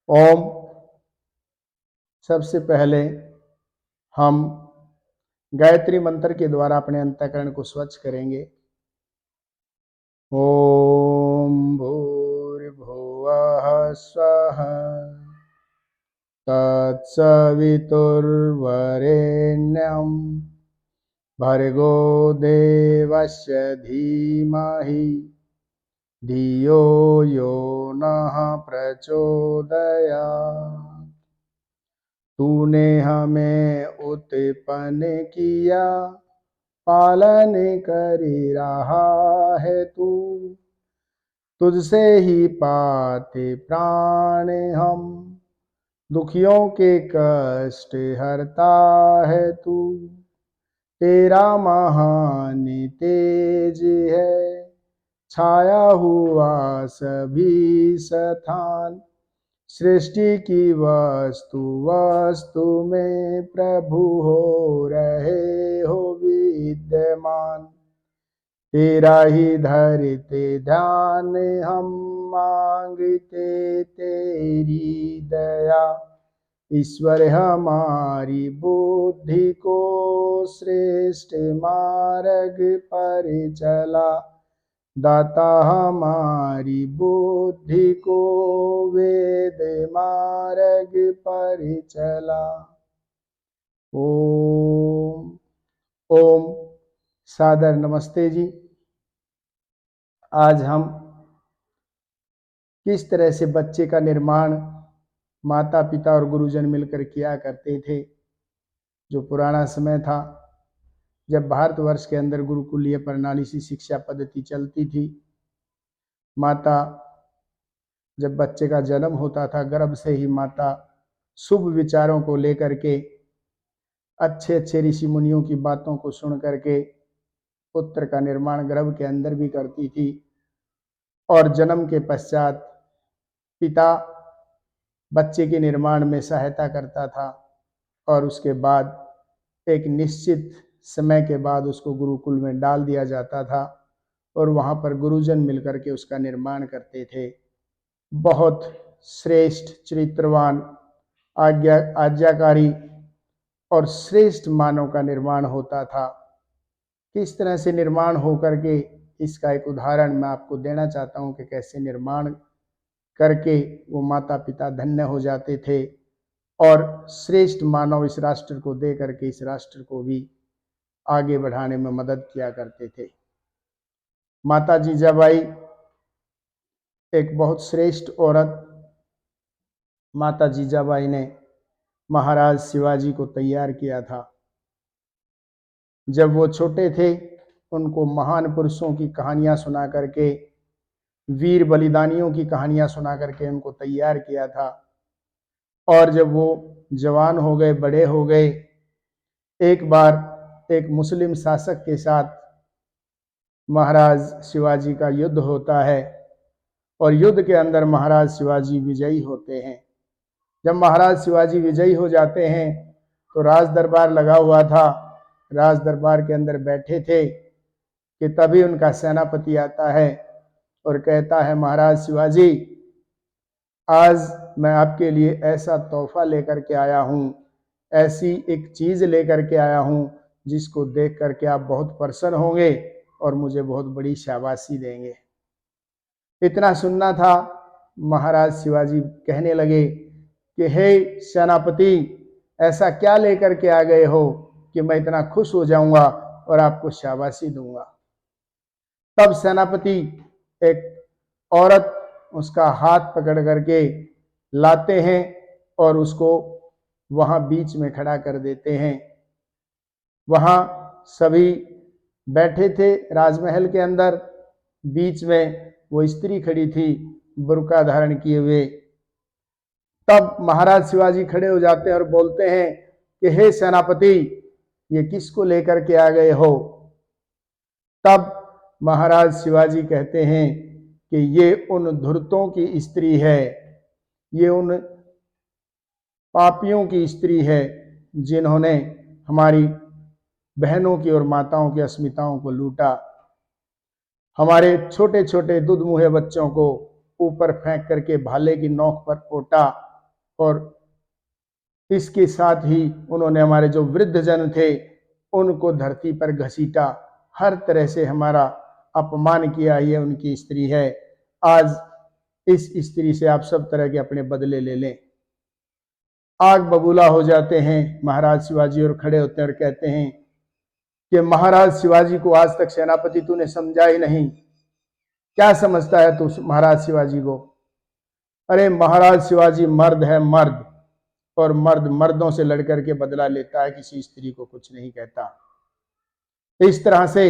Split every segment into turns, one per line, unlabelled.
ओम। सबसे पहले हम गायत्री मंत्र के द्वारा अपने अंतःकरण को स्वच्छ करेंगे। ओम भूर्भुवः स्वः तत्सवितुर्वरेण्यं भर्गो देवस्य धीमहि धियो यो नः प्रचोदयात्। तूने हमें उत्पन्न किया, पालन कर रहा है तू। तुझसे ही पाते प्राण हम, दुखियों के कष्ट हरता है तू। तेरा महान तेज है, छाया हुआ सभी स्थान। सृष्टि की वस्तु वस्तु में प्रभु हो रहे हो विद्यमान। तेरा ही धरते ध्यान हम, मांगते तेरी दया। ईश्वर हमारी बुद्धि को श्रेष्ठ मार्ग पर चला। दाता हमारी बुद्धि को वेद मार्ग पर चला। ओम। ओम। सादर नमस्ते जी। आज हम किस तरह से बच्चे का निर्माण माता पिता और गुरुजन मिलकर किया करते थे। जो पुराना समय था, जब भारतवर्ष के अंदर गुरुकुलीय प्रणाली से शिक्षा पद्धति चलती थी। माता, जब बच्चे का जन्म होता था, गर्भ से ही माता शुभ विचारों को लेकर के, अच्छे अच्छे ऋषि मुनियों की बातों को सुन करके पुत्र का निर्माण गर्भ के अंदर भी करती थी। और जन्म के पश्चात पिता बच्चे के निर्माण में सहायता करता था। और उसके बाद एक निश्चित समय के बाद उसको गुरुकुल में डाल दिया जाता था और वहाँ पर गुरुजन मिलकर के उसका निर्माण करते थे। बहुत श्रेष्ठ, चरित्रवान, आज्ञाकारी और श्रेष्ठ मानव का निर्माण होता था। किस तरह से निर्माण हो करके, इसका एक उदाहरण मैं आपको देना चाहता हूँ कि कैसे निर्माण करके वो माता पिता धन्य हो जाते थे और श्रेष्ठ मानव इस राष्ट्र को दे करके इस राष्ट्र को भी आगे बढ़ाने में मदद किया करते थे। माता जीजाबाई एक बहुत श्रेष्ठ औरत। माता जीजाबाई ने महाराज शिवाजी को तैयार किया था। जब वो छोटे थे, उनको महान पुरुषों की कहानियां सुना करके, वीर बलिदानियों की कहानियां सुना करके उनको तैयार किया था। और जब वो जवान हो गए, बड़े हो गए, एक बार एक मुस्लिम शासक के साथ महाराज शिवाजी का युद्ध होता है और युद्ध के अंदर महाराज शिवाजी विजयी होते हैं। जब महाराज शिवाजी विजयी हो जाते हैं तो राज दरबार लगा हुआ था। राज दरबार के अंदर बैठे थे कि तभी उनका सेनापति आता है और कहता है, महाराज शिवाजी, आज मैं आपके लिए ऐसा तोहफा लेकर के आया हूँ, ऐसी एक चीज लेकर के आया हूँ जिसको देख करके आप बहुत प्रसन्न होंगे और मुझे बहुत बड़ी शाबाशी देंगे। इतना सुनना था। महाराज शिवाजी कहने लगे कि हे सेनापति, ऐसा क्या लेकर के आ गए हो कि मैं इतना खुश हो जाऊंगा और आपको शाबाशी दूंगा। तब सेनापति एक औरत उसका हाथ पकड़ करके लाते हैं और उसको वहां बीच में खड़ा कर देते हैं। वहां सभी बैठे थे राजमहल के अंदर। बीच में वो स्त्री खड़ी थी, बुर्का धारण किए हुए। तब महाराज शिवाजी खड़े हो जाते हैं और बोलते हैं कि हे सेनापति, ये किसको लेकर के आ गए हो। तब महाराज शिवाजी कहते हैं कि ये उन धूर्तों की स्त्री है, ये उन पापियों की स्त्री है जिन्होंने हमारी बहनों की और माताओं की अस्मिताओं को लूटा, हमारे छोटे छोटे दूध मुहे बच्चों को ऊपर फेंक करके भाले की नोक पर ओटा और इसके साथ ही उन्होंने हमारे जो वृद्ध जन थे उनको धरती पर घसीटा, हर तरह से हमारा अपमान किया। ये उनकी स्त्री है। आज इस स्त्री से आप सब तरह के अपने बदले ले लें। आग बबूला हो जाते हैं महाराज शिवाजी और खड़े होते हैं और कहते हैं कि महाराज शिवाजी को आज तक सेनापति तूने समझा ही नहीं, क्या समझता है तू महाराज शिवाजी को? अरे महाराज शिवाजी मर्द है, मर्द, और मर्द मर्दों से लड़कर के बदला लेता है, किसी स्त्री को कुछ नहीं कहता। इस तरह से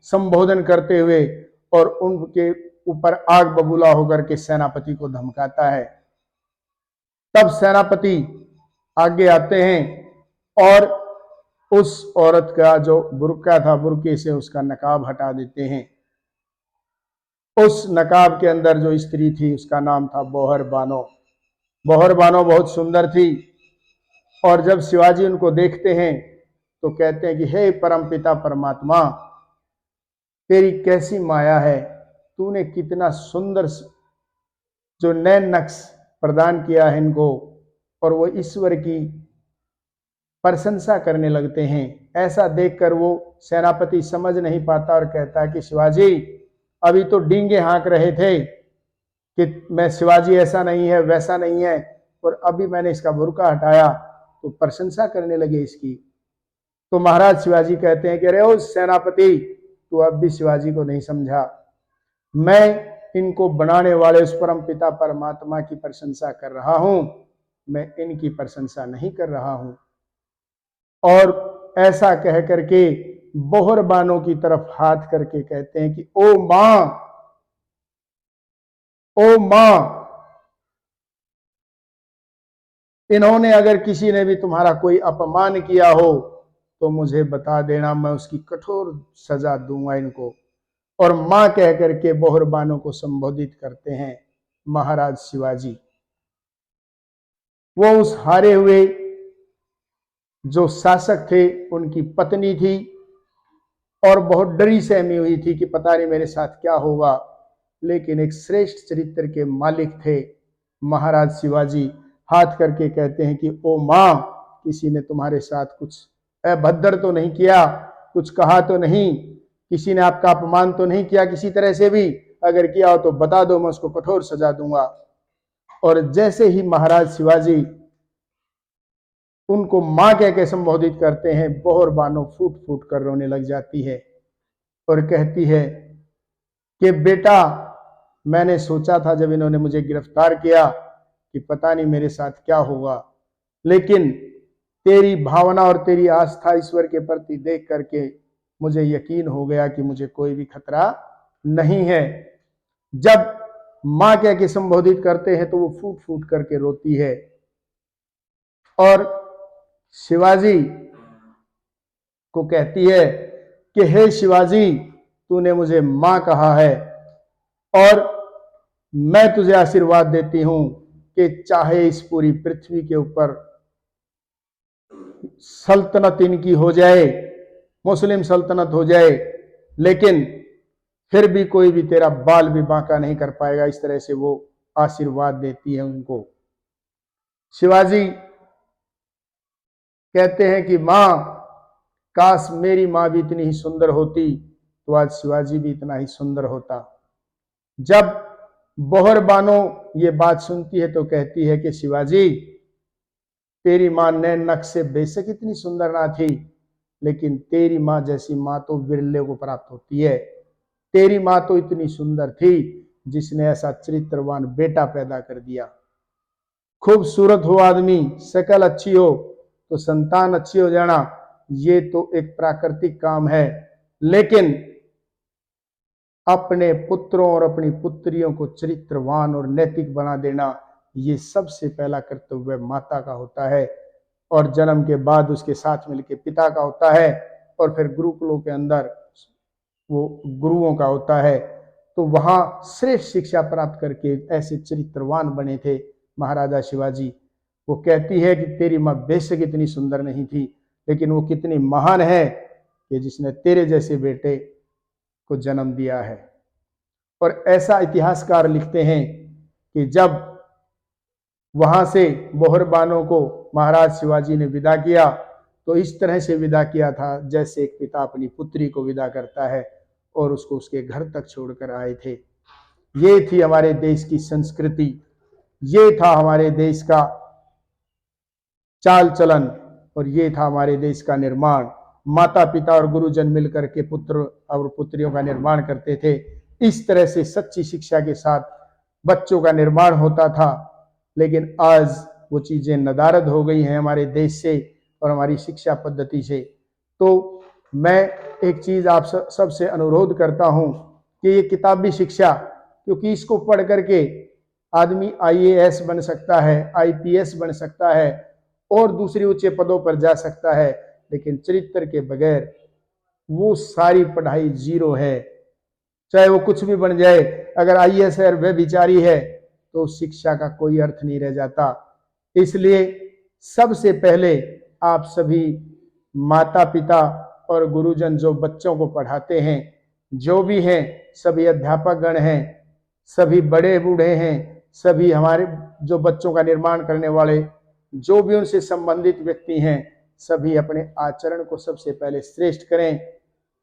संबोधन करते हुए और उनके ऊपर आग बबूला होकर के सेनापति को धमकाता है। तब सेनापति आगे आते हैं और उस औरत का जो बुर्का था, बुर्के से उसका नकाब हटा देते हैं। उस नकाब के अंदर जो स्त्री थी उसका नाम था बोहर बानो। बोहर बानो बहुत सुंदर थी और जब शिवाजी उनको देखते हैं तो कहते हैं कि हे परमपिता परमात्मा, तेरी कैसी माया है, तूने कितना सुंदर जो नैन नक्श प्रदान किया है इनको, और वो ईश्वर की प्रशंसा करने लगते हैं। ऐसा देखकर वो सेनापति समझ नहीं पाता और कहता है कि शिवाजी, अभी तो डींगे हाँक रहे थे कि मैं शिवाजी ऐसा नहीं है वैसा नहीं है, और अभी मैंने इसका बुर्का हटाया तो प्रशंसा करने लगे इसकी। तो महाराज शिवाजी कहते हैं कि अरे ओ सेनापति, तू अब भी शिवाजी को नहीं समझा। मैं इनको बनाने वाले उस परम पिता परमात्मा की प्रशंसा कर रहा हूं, मैं इनकी प्रशंसा नहीं कर रहा हूं। और ऐसा कह करके बोहर बानो की तरफ हाथ करके कहते हैं कि ओ मां, ओ मां, इन्होंने अगर किसी ने भी तुम्हारा कोई अपमान किया हो तो मुझे बता देना, मैं उसकी कठोर सजा दूंगा इनको। और मां कह करके बोहर बानो को संबोधित करते हैं महाराज शिवाजी। वो उस हारे हुए जो शासक थे उनकी पत्नी थी और बहुत डरी सहमी हुई थी कि पता नहीं मेरे साथ क्या होगा। लेकिन एक श्रेष्ठ चरित्र के मालिक थे महाराज शिवाजी। हाथ करके कहते हैं कि ओ मां, किसी ने तुम्हारे साथ कुछ अभद्र तो नहीं किया, कुछ कहा तो नहीं, किसी ने आपका अपमान तो नहीं किया किसी तरह से भी? अगर किया हो तो बता दो, मैं उसको कठोर सजा दूंगा। और जैसे ही महाराज शिवाजी उनको मां कह के संबोधित करते हैं, बोहर बानो फूट फूट कर रोने लग जाती है और कहती है कि बेटा, मैंने सोचा था जब इन्होंने मुझे गिरफ्तार किया कि पता नहीं मेरे साथ क्या होगा, लेकिन तेरी भावना और तेरी आस्था ईश्वर के प्रति देख करके मुझे यकीन हो गया कि मुझे कोई भी खतरा नहीं है। जब मां कह के संबोधित करते हैं तो वो फूट फूट करके रोती है और शिवाजी को कहती है कि हे शिवाजी, तूने मुझे मां कहा है और मैं तुझे आशीर्वाद देती हूं कि चाहे इस पूरी पृथ्वी के ऊपर सल्तनत इनकी हो जाए, मुस्लिम सल्तनत हो जाए, लेकिन फिर भी कोई भी तेरा बाल भी बांका नहीं कर पाएगा। इस तरह से वो आशीर्वाद देती है उनको। शिवाजी कहते हैं कि मां, काश मेरी मां भी इतनी ही सुंदर होती तो आज शिवाजी भी इतना ही सुंदर होता। जब बोहर बानो ये बात सुनती है तो कहती है कि शिवाजी, तेरी मां नैन नक्श से बेशक इतनी सुंदर ना थी, लेकिन तेरी मां जैसी मां तो विरले को प्राप्त होती है। तेरी मां तो इतनी सुंदर थी जिसने ऐसा चरित्रवान बेटा पैदा कर दिया। खूबसूरत हो आदमी, शकल अच्छी हो तो संतान अच्छी हो जाना, ये तो एक प्राकृतिक काम है, लेकिन अपने पुत्रों और अपनी पुत्रियों को चरित्रवान और नैतिक बना देना, ये सबसे पहला कर्तव्य माता का होता है और जन्म के बाद उसके साथ मिलकर पिता का होता है और फिर गुरुकुलों के अंदर वो गुरुओं का होता है। तो वहां श्रेष्ठ शिक्षा प्राप्त करके ऐसे चरित्रवान बने थे महाराजा शिवाजी। वो कहती है कि तेरी मां बेशक इतनी सुंदर नहीं थी, लेकिन वो कितनी महान है कि जिसने तेरे जैसे बेटे को जन्म दिया है। और ऐसा इतिहासकार लिखते हैं कि जब वहां से बोहरबानों को महाराज शिवाजी ने विदा किया, तो इस तरह से विदा किया था जैसे एक पिता अपनी पुत्री को विदा करता है और उसको उसके घर तक छोड़कर आए थे। ये थी हमारे देश की संस्कृति, ये था हमारे देश का चाल चलन और ये था हमारे देश का निर्माण। माता पिता और गुरुजन मिलकर के पुत्र और पुत्रियों का निर्माण करते थे। इस तरह से सच्ची शिक्षा के साथ बच्चों का निर्माण होता था। लेकिन आज वो चीजें नदारद हो गई हैं हमारे देश से और हमारी शिक्षा पद्धति से। तो मैं एक चीज आप सबसे अनुरोध करता हूं कि ये किताबी शिक्षा, क्योंकि इसको पढ़ करके आदमी IAS बन सकता है, IPS बन सकता है और दूसरे ऊंचे पदों पर जा सकता है, लेकिन चरित्र के बगैर वो सारी पढ़ाई जीरो है। चाहे वो कुछ भी बन जाए, अगर IAS है वह विचारी है तो शिक्षा का कोई अर्थ नहीं रह जाता। इसलिए सबसे पहले आप सभी माता पिता और गुरुजन जो बच्चों को पढ़ाते हैं, जो भी हैं, सभी अध्यापक गण हैं, सभी बड़े बूढ़े हैं, सभी हमारे जो बच्चों का निर्माण करने वाले जो भी उनसे संबंधित व्यक्ति हैं, सभी अपने आचरण को सबसे पहले श्रेष्ठ करें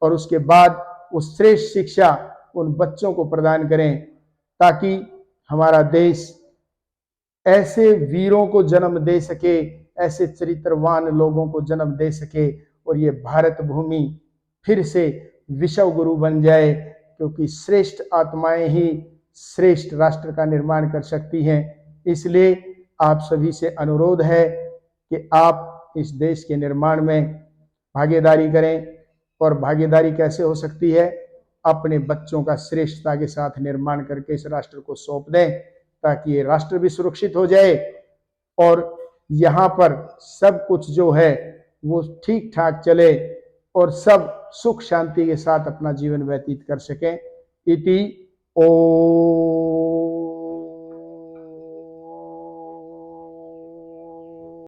और उसके बाद उस श्रेष्ठ शिक्षा उन बच्चों को प्रदान करें, ताकि हमारा देश ऐसे वीरों को जन्म दे सके, ऐसे चरित्रवान लोगों को जन्म दे सके और ये भारत भूमि फिर से विश्व गुरु बन जाए, क्योंकि श्रेष्ठ आत्माएं ही श्रेष्ठ राष्ट्र का निर्माण कर सकती हैं। इसलिए आप सभी से अनुरोध है कि आप इस देश के निर्माण में भागीदारी करें। और भागीदारी कैसे हो सकती है? अपने बच्चों का श्रेष्ठता के साथ निर्माण करके इस राष्ट्र को सौंप दें, ताकि ये राष्ट्र भी सुरक्षित हो जाए और यहाँ पर सब कुछ जो है वो ठीक ठाक चले और सब सुख शांति के साथ अपना जीवन व्यतीत कर सकें। इति ओ